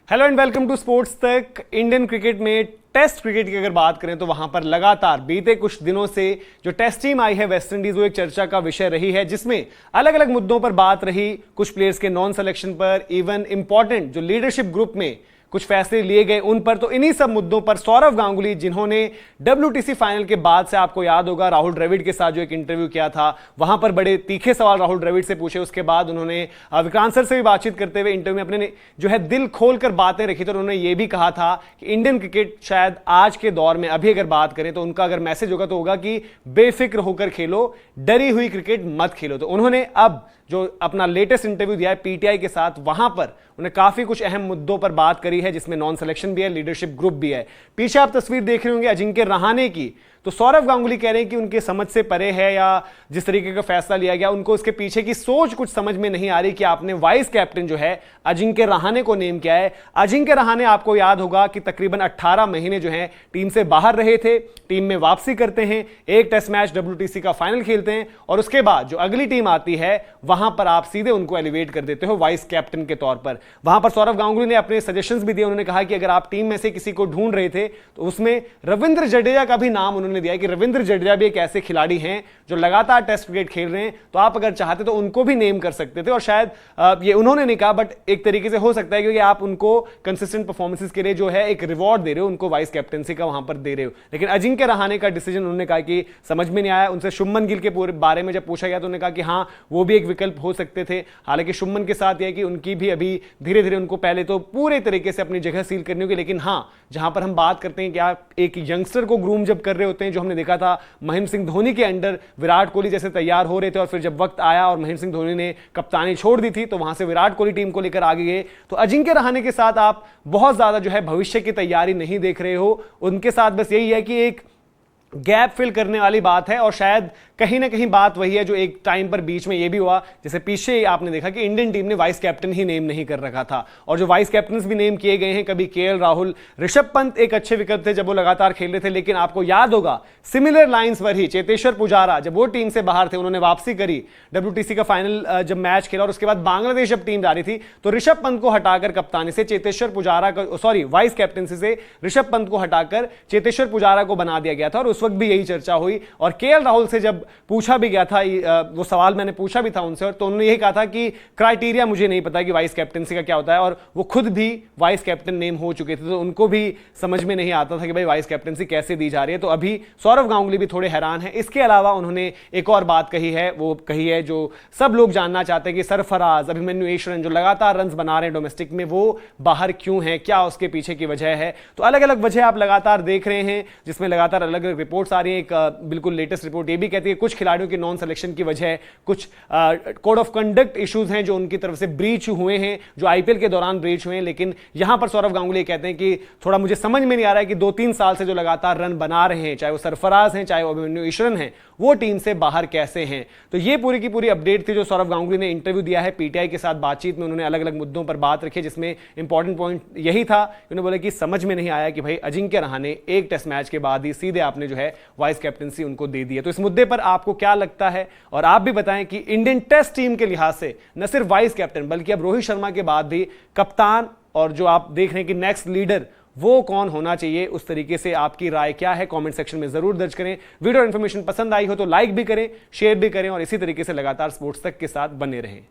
Hello and welcome to Sports Tak. Indian cricket में test cricket की अगर बात करें तो वहां पर लगातार बीते कुछ दिनों से जो टेस्ट टीम आई है वेस्ट इंडीज, वो एक चर्चा का विषय रही है, जिसमें अलग अलग मुद्दों पर बात रही। कुछ प्लेयर्स के नॉन सिलेक्शन पर, इवन इंपॉर्टेंट जो लीडरशिप ग्रुप में कुछ फैसले लिए गए उन पर। तो इन्हीं सब मुद्दों पर सौरव गांगुली, जिन्होंने WTC फाइनल के बाद से, आपको याद होगा, राहुल द्रविड़ के साथ जो एक इंटरव्यू किया था, वहां पर बड़े तीखे सवाल राहुल द्रविड़ से पूछे। उसके बाद उन्होंने विक्रांत सर से भी बातचीत करते हुए इंटरव्यू में अपने जो है दिल खोलकर बातें रखी। तो उन्होंने ये भी कहा था कि इंडियन क्रिकेट शायद आज के दौर में, अभी अगर बात करें तो उनका अगर मैसेज होगा तो होगा कि बेफिक्र होकर खेलो, डरी हुई क्रिकेट मत खेलो। तो उन्होंने अब जो अपना लेटेस्ट इंटरव्यू दिया है PTI के साथ, वहां पर उन्हें काफी कुछ अहम मुद्दों पर बात करी है, जिसमें नॉन सिलेक्शन भी है, लीडरशिप ग्रुप भी है। पीछे आप तस्वीर देख रहे होंगे अजिंक्य रहाणे की। तो सौरव गांगुली कह रहे हैं कि उनके समझ से परे है, या जिस तरीके का फैसला लिया गया उनको इसके पीछे की सोच कुछ समझ में नहीं आ रही कि आपने वाइस कैप्टन जो है अजिंक्य रहाणे को नेम किया है। अजिंक्य रहाणे, आपको याद होगा कि तकरीबन 18 महीने जो है टीम से बाहर रहे थे, टीम में वापसी करते हैं, एक टेस्ट मैच WTC का फाइनल खेलते हैं, और उसके बाद जो अगली टीम आती है वहां पर आप सीधे उनको एलिवेट कर देते हो वाइस कैप्टन के तौर पर। वहां पर सौरव गांगुली ने अपने सजेशंस भी दिए। उन्होंने कहा कि अगर आप टीम में से किसी को ढूंढ रहे थे तो उसमें रविंद्र जडेजा का भी नाम उन्होंने दिया कि रविंद्र जडेजा भी एक ऐसे खिलाड़ी हैं जो लगातार टेस्ट क्रिकेट खेल रहे हैं, तो आप अगर चाहते तो उनको भी नेम कर सकते थे। और शायद ये उन्होंने नहीं कहा, बट एक तरीके से हो सकता है, क्योंकि आप उनको कंसिस्टेंट परफॉर्मेंसेस के लिए जो है एक रिवॉर्ड दे रहे हो, उनको वाइस कैप्टनसी का वहां पर दे रहे हो। लेकिन अजिंक्य रहाणे का डिसीजन उन्होंने कहा कि समझ में नहीं आया। उनसे शुभमन गिल के पूरे बारे में जब पूछा गया तो उन्होंने कहा कि हाँ, वो भी एक विकल्प हो सकते थे। हालांकि शुभमन के साथ यह कि उनकी भी अभी धीरे धीरे उनको पहले तो पूरे तरीके से अपनी जगह सील करनी होगी। लेकिन हाँ, जहां पर हम बात करते हैं कि आप एक यंगस्टर को ग्रूम जब कर रहे होते हैं, जो हमने देखा था महेंद्र सिंह धोनी के अंडर विराट कोहली जैसे तैयार हो रहे थे, और फिर जब वक्त आया और महेंद्र सिंह धोनी ने कप्तानी छोड़ दी थी, तो वहां से विराट कोहली टीम को लेकर आगे गए। तो अजिंक्य रहाणे के साथ आप बहुत ज्यादा जो है भविष्य की तैयारी नहीं देख रहे हो। उनके साथ बस यही है कि एक गैप फिल करने वाली बात है, और शायद कहीं ना कहीं बात वही है जो एक टाइम पर बीच में यह भी हुआ, जैसे पीछे आपने देखा कि इंडियन टीम ने वाइस कैप्टन ही नेम नहीं कर रखा था, और जो वाइस कैप्टन भी नेम किए गए हैं, कभी KL राहुल, ऋषभ पंत एक अच्छे विकल्प थे जब वो लगातार खेल रहे थे। लेकिन आपको याद होगा सिमिलर लाइंस पर ही चेतेश्वर पुजारा, जब वो टीम से बाहर थे, उन्होंने वापसी करी, WTC का फाइनल जब मैच खेला और उसके बाद बांग्लादेश जब टीम जा रही थी, तो ऋषभ पंत को हटाकर कप्तानी से चेतेश्वर पुजारा का, वाइस कैप्टनसी से ऋषभ पंत को हटाकर चेतेश्वर पुजारा को बना दिया गया था, और उस वक्त भी यही चर्चा हुई। और KL राहुल से जब पूछा भी गया था, वो सवाल मैंने पूछा भी था उनसे, और तो उन्होंने यही कहा था कि क्राइटेरिया मुझे नहीं पता कि वाइस कैप्टनसी का क्या होता है, और वो खुद भी वाइस कैप्टन नेम हो चुके थे, तो उनको भी समझ में नहीं आता था कि भाई वाइस कैप्टनसी कैसे दी जा रही है। तो अभी सौरव गांगुली भी थोड़े हैरान हैं। इसके अलावा उन्होंने एक और बात कही है, वो कही है जो सब लोग जानना चाहते हैं कि सरफराज, अभिमन्यु ईश्वरन जो लगातार रन बना रहे हैं डोमेस्टिक में, वो बाहर क्यों है, क्या उसके पीछे की वजह है। तो अलग अलग वजह आप लगातार देख रहे हैं, जिसमें लगातार अलग अलग रिपोर्ट्स आ रही है। एक बिल्कुल लेटेस्ट रिपोर्ट ये भी कहती है कुछ खिलाड़ियों की नॉन सिलेक्शन की वजह है, कुछ कोड ऑफ कंडक्ट इश्यूज हैं जो उनकी तरफ से ब्रीच हुए हैं, जो IPL के दौरान ब्रीच हुए हैं। लेकिन यहां पर सौरव गांगुली कहते हैं कि थोड़ा मुझे समझ में नहीं आ रहा है कि 2-3 साल से जो लगातार रन बना रहे हैं, चाहे वो सरफराज हैं, चाहे वो अभिमन्यु ईश्वरन हैं, वो टीम से बाहर कैसे हैं। तो ये पूरी की पूरी अपडेट थी जो सौरव गांगुली ने इंटरव्यू दिया है PTI के साथ बातचीत में। उन्होंने अलग अलग मुद्दों पर बात रखी, जिसमें इंपॉर्टेंट पॉइंट यही था, उन्होंने बोला कि समझ में नहीं आया कि भाई अजिंक्य रहाणे एक टेस्ट मैच के बाद ही सीधे आपने जो है वाइस कैप्टनसी उनको दे दी है। तो इस मुद्दे पर आपको क्या लगता है, और आप भी बताएं कि इंडियन टेस्ट टीम के लिहाज से न सिर्फ वाइस कैप्टन बल्कि अब रोहित शर्मा के बाद भी कप्तान, और जो आप देख रहे हैं कि नेक्स्ट लीडर वो कौन होना चाहिए, उस तरीके से आपकी राय क्या है, कमेंट सेक्शन में जरूर दर्ज करें। वीडियो इन्फॉर्मेशन पसंद आई हो तो लाइक भी करें, शेयर भी करें, और इसी तरीके से लगातार स्पोर्ट्स तक के साथ बने रहें।